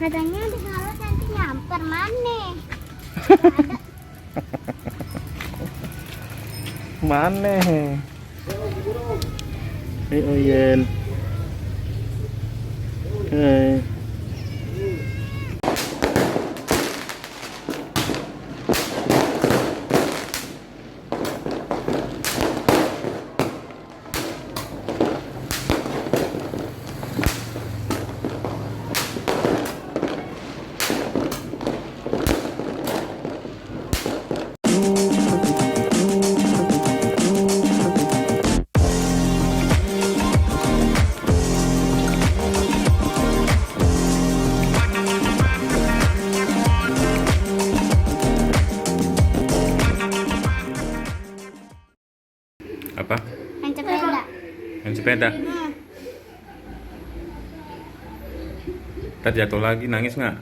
Katanya di kalau nanti nyamper mana? Mana? Hei Oyen. Hei. Apa? Main sepeda. Main sepeda. Ntar jatuh lagi, nangis nggak?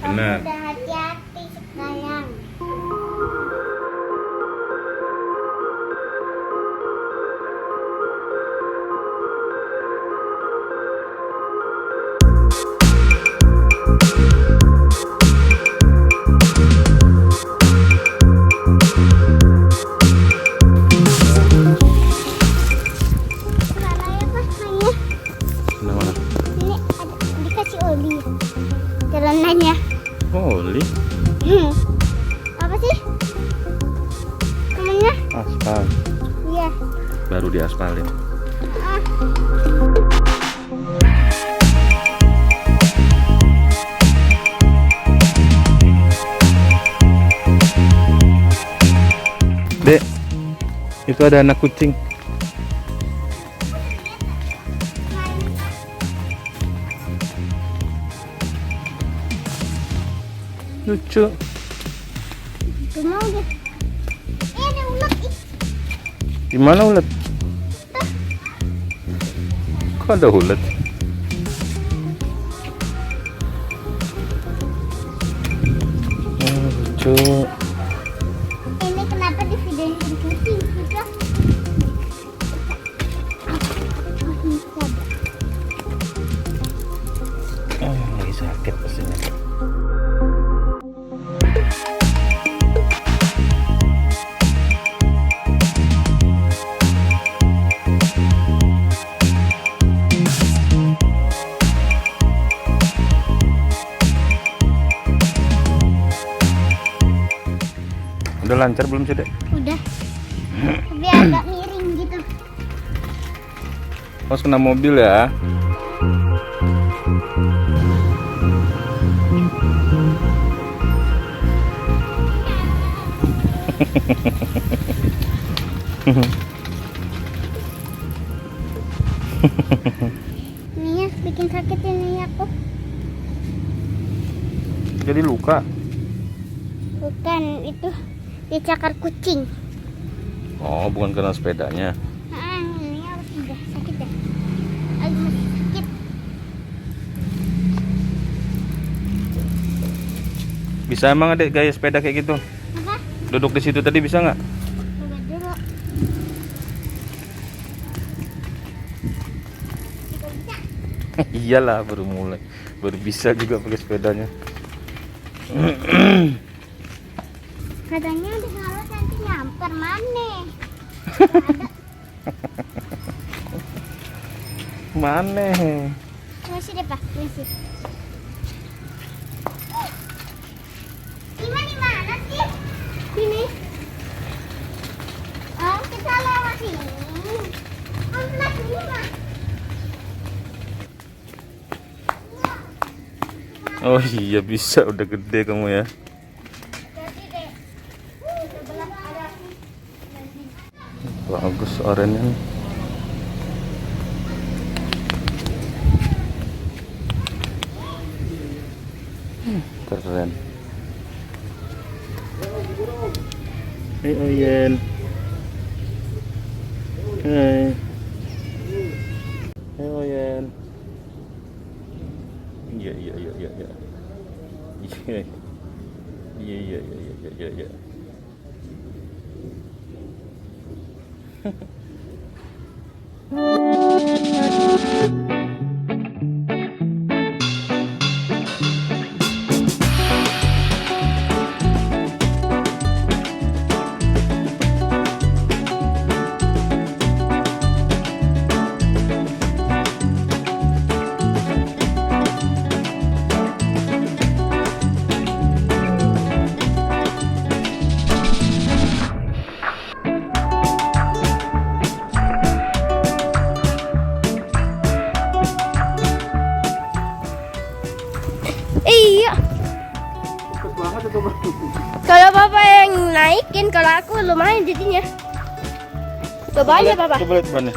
Kamu Bener. udah hati-hati sekarang. Mana ya Pak mainnya? Mana? Ini ada dikasih oli. Jalanannya. Oli. Apa sih? Namanya? Aspal. Iya. Baru diaspalin. Ah. Dek, itu ada anak kucing. Lucu. Tuh mau deh. Ada ulat. Gimana ulet? Kok ada ulet? Lucu. Ini kenapa di videonya jadi kucing? Sudah. Lagi sakit pastinya. Udah lancar belum sih, Dek? Udah. Tapi agak miring gitu. Pas kena mobil ya. Ini ya bikin sakit ini aku. Jadi luka. Bukan itu dicakar kucing. Oh, bukan karena sepedanya. Ini harus udah sakit ya. Aduh masih sakit. Bisa emang Adek gaya sepeda kayak gitu? Apa? Duduk di situ tadi bisa nggak? Coba dulu. Tidak bisa. Iyalah, baru mulai. Baru bisa juga pakai sepedanya. Katanya di kalau nanti nyamper mana? Mana? Masih deh Pak, masih. Di mana sih? Sini. Oh, kita lewat sini. Oh, sebelah sini Pak. Oh iya, bisa, udah gede kamu ya. Jadi deh. Sebelah ada. Bagus oranye nih. Keren. Hei Oyen. Hei. Hei Oyen. Iya iya iya iya iya. Iya iya iya iya iya iya. naikin, kalau aku lumayan jadinya. Coba aja papa. Coba lihat bannya.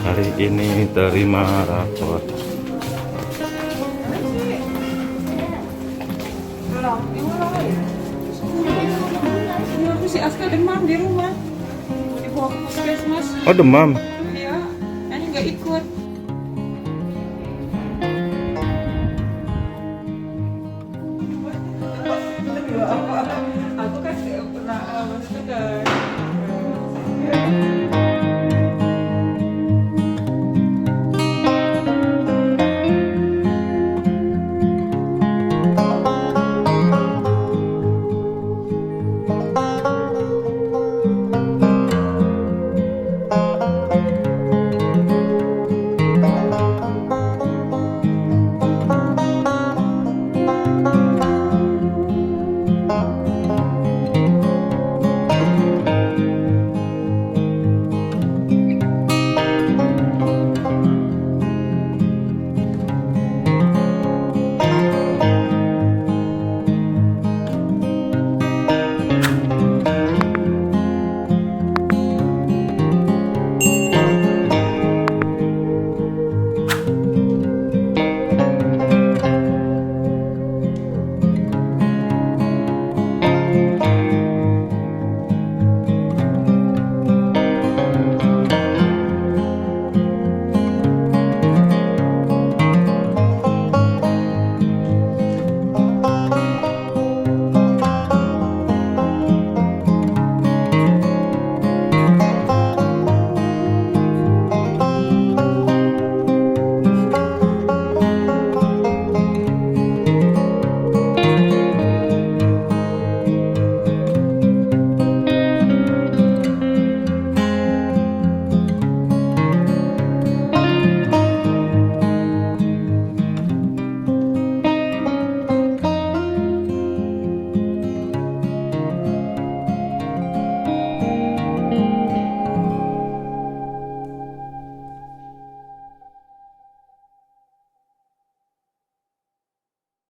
Hari ini terima rapot. Si Aska demam di rumah, dibawa ke puskesmas. Oh demam. Iya, ini nggak ikut.